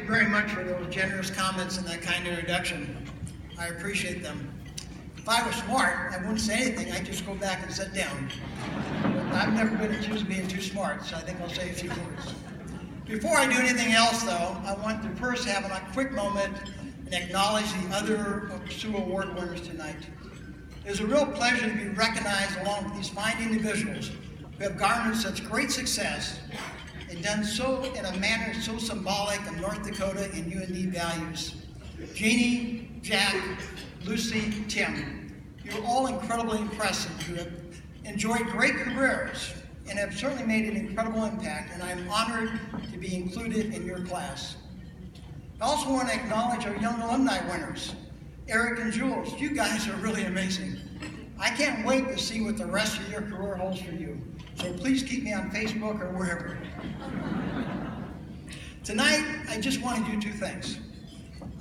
you very much for those generous comments and that kind introduction. I appreciate them. If I was smart, I wouldn't say anything. I'd just go back and sit down. But I've never been accused of being too smart, so I think I'll say a few words. Before I do anything else, though, I want to first have a quick moment and acknowledge the other Sioux Award winners tonight. It is a real pleasure to be recognized along with these fine individuals who have garnered such great success and done so in a manner so symbolic of North Dakota and UND values. Jeannie, Jack, Lucy, Tim, you're all incredibly impressive. You have enjoyed great careers and have certainly made an incredible impact, and I'm honored to be included in your class. I also want to acknowledge our young alumni winners, Eric and Jules. You guys are really amazing. I can't wait to see what the rest of your career holds for you. So please keep me on Facebook or wherever. Tonight, I just want to do two things.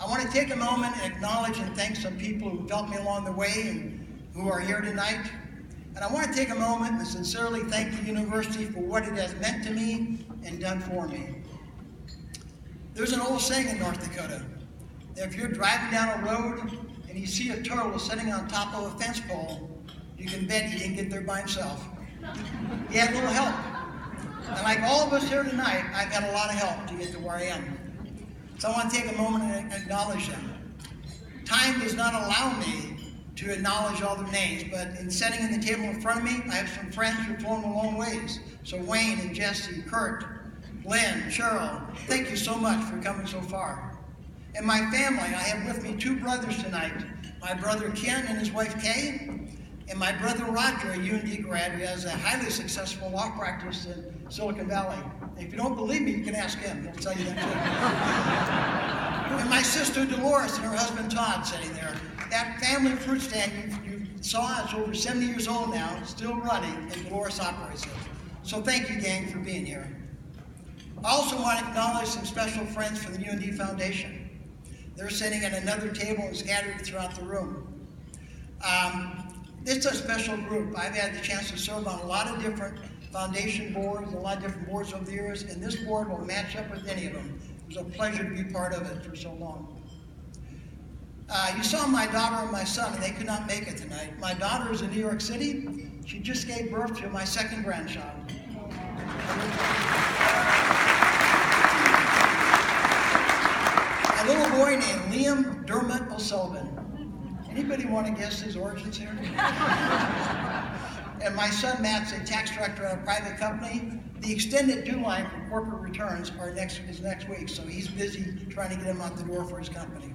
I want to take a moment and acknowledge and thank some people who helped me along the way and who are here tonight. And I want to take a moment and sincerely thank the university for what it has meant to me and done for me. There's an old saying in North Dakota that if you're driving down a road and you see a turtle sitting on top of a fence pole, you can bet he didn't get there by himself. He had a little help. And like all of us here tonight, I've had a lot of help to get to where I am. So I want to take a moment and acknowledge them. Time does not allow me to acknowledge all their names, but in sitting in the table in front of me, I have some friends who've flown a long ways. So Wayne and Jesse, Kurt, Lynn, Cheryl, thank you so much for coming so far. And my family, I have with me two brothers tonight. My brother Ken and his wife Kay, and my brother Roger, a UND grad who has a highly successful law practice in Silicon Valley. And if you don't believe me, you can ask him. He'll tell you that too. And my sister Dolores and her husband Todd sitting there. That family fruit stand you saw is over 70 years old now, still running, and Dolores operates it. So thank you, gang, for being here. I also want to acknowledge some special friends from the UND Foundation. They're sitting at another table and scattered throughout the room. It's a special group. I've had the chance to serve on a lot of different foundation boards, a lot of different boards over the years, and this board will match up with any of them. It was a pleasure to be part of it for so long. You saw my daughter and my son, and they could not make it tonight. My daughter is in New York City. She just gave birth to my second grandchild. A little boy named Liam Dermot O'Sullivan. Anybody want to guess his origins here? And my son Matt's a tax director at a private company. The extended due line for corporate returns is next week, so he's busy trying to get him out the door for his company.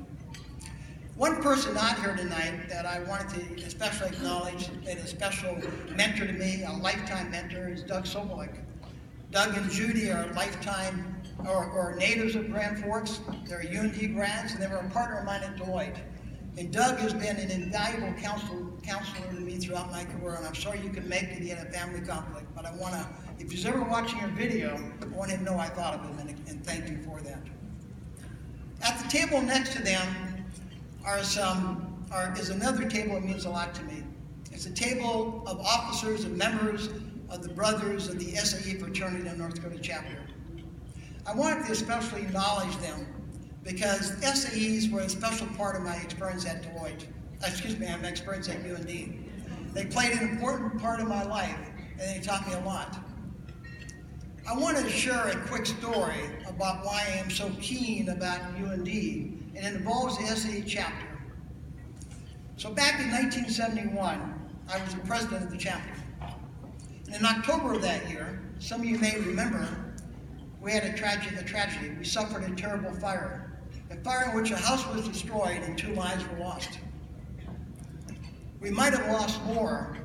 One person not here tonight that I wanted to especially acknowledge, and a special mentor to me, a lifetime mentor, is Doug Sobolik. Doug and Judy are lifetime or natives of Grand Forks. They're UND grads, and they were a partner of mine at Deloitte. And Doug has been an invaluable counselor to me throughout my career, and I'm sorry you couldn't make it. He had a family conflict, but I want to, if he's ever watching your video, I want him to know I thought of him and thank you for that. At the table next to them is another table that means a lot to me. It's a table of officers and members of the Brothers of the SAE fraternity in North Dakota chapter. I wanted to especially acknowledge them because SAEs were a special part of my experience at Deloitte. My experience at UND. They played an important part of my life, and they taught me a lot. I wanted to share a quick story about why I am so keen about UND, and it involves the SAE chapter. So back in 1971, I was the president of the chapter. And in October of that year, some of you may remember, we had a tragedy. We suffered a terrible fire. A fire in which a house was destroyed and 2 lives were lost. We might have lost more,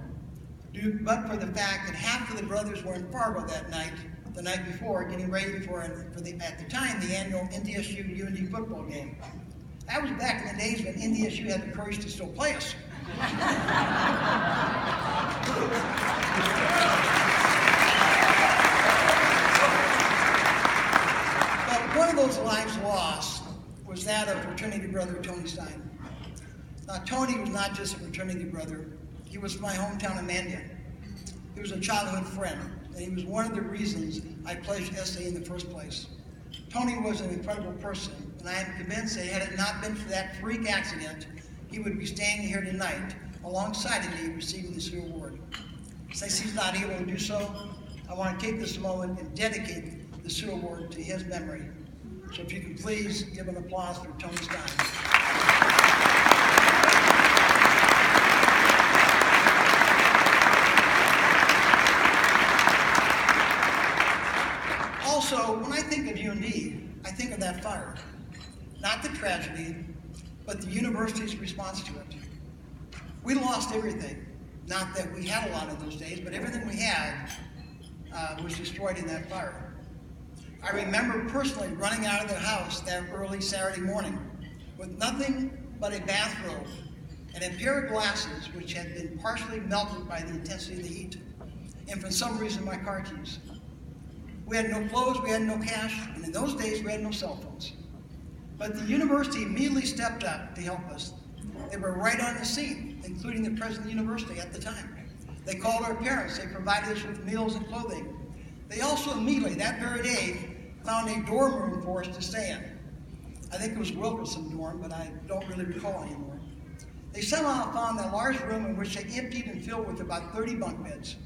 but for the fact that half of the brothers were in Fargo that night, the night before, getting ready for at the time, the annual NDSU UND football game. That was back in the days when NDSU had the courage to still play us. But one of those lives lost was that of fraternity brother Tony Stein. Now, Tony was not just a fraternity brother. He was from my hometown of Mandan. He was a childhood friend, and he was one of the reasons I pledged SAE in the first place. Tony was an incredible person, and I am convinced that had it not been for that freak accident, he would be standing here tonight alongside of me receiving the SIOux Award. Since he's not able to do so, I want to take this moment and dedicate the SIOux Award to his memory. So if you can please give an applause for Tony Stein. Also, when I think of UND, I think of that fire. Not the tragedy, but the university's response to it. We lost everything. Not that we had a lot of those days, but everything we had was destroyed in that fire. I remember personally running out of the house that early Saturday morning with nothing but a bathrobe and a pair of glasses which had been partially melted by the intensity of the heat, and for some reason my car keys. We had no clothes, we had no cash, and in those days we had no cell phones. But the university immediately stepped up to help us. They were right on the scene, including the president of the university at the time. They called our parents, they provided us with meals and clothing. They also immediately, that very day, found a dorm room for us to stay in. I think it was Wilkerson dorm, but I don't really recall anymore. They somehow found a large room in which they emptied and filled with about 30 bunk beds.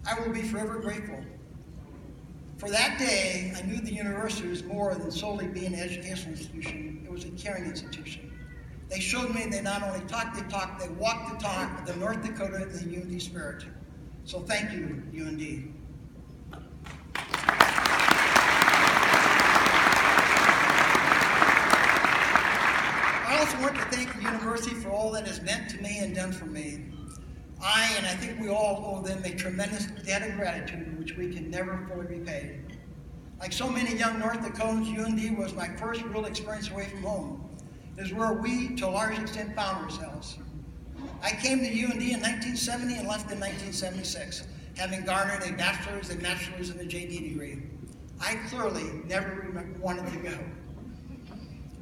I will be forever grateful. For that day, I knew the university was more than solely being an educational institution. It was a caring institution. They showed me they not only talked the talk, they walked the talk of the North Dakota and the UND spirit. So thank you, UND. I also want to thank the university for all that has meant to me and done for me. And I think we all owe them a tremendous debt of gratitude which we can never fully repay. Like so many young North Dakotans, UND was my first real experience away from home. It is where we, to a large extent, found ourselves. I came to UND in 1970 and left in 1976, having garnered a bachelor's, a master's, and a JD degree. I clearly never wanted to go.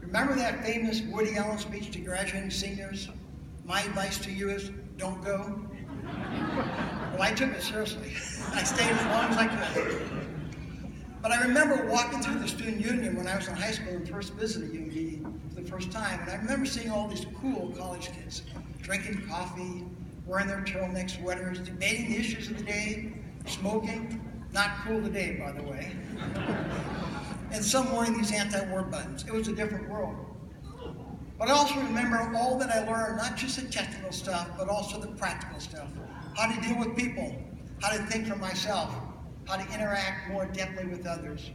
Remember that famous Woody Allen speech to graduating seniors? My advice to you is, don't go. Well, I took it seriously. I stayed as long as I could. But I remember walking through the student union when I was in high school and first visited UND for the first time, and I remember seeing all these cool college kids drinking coffee, wearing their turtleneck sweaters, debating the issues of the day, smoking, not cool today, by the way, and some wearing these anti-war buttons. It was a different world. But I also remember all that I learned, not just the technical stuff, but also the practical stuff. How to deal with people, how to think for myself, how to interact more depthly with others.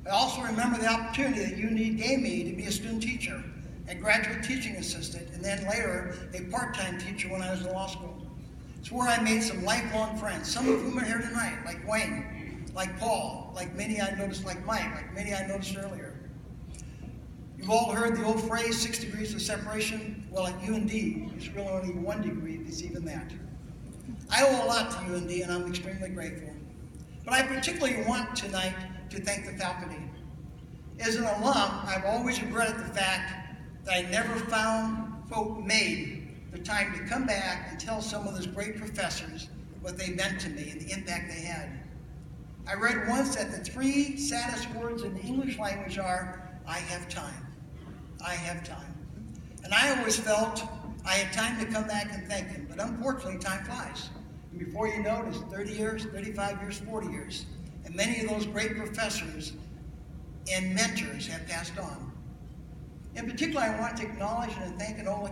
I also remember the opportunity that UND gave me to be a student teacher, a graduate teaching assistant, and then later a part-time teacher when I was in law school. It's where I made some lifelong friends, some of whom are here tonight, like Wayne, like Paul, like many I noticed, like Mike, like many I noticed earlier. You've all heard the old phrase, 6 degrees of separation. Well, at UND, it's really only 1 degree, if it's even that. I owe a lot to UND, and I'm extremely grateful. But I particularly want tonight to thank the faculty. As an alum, I've always regretted the fact that I never made the time to come back and tell some of those great professors what they meant to me and the impact they had. I read once that the 3 saddest words in the English language are, I have time. I have time. And I always felt I had time to come back and thank them, but unfortunately time flies. And before you know it, it's 30 years, 35 years, 40 years. And many of those great professors and mentors have passed on. In particular, I want to acknowledge and thank an old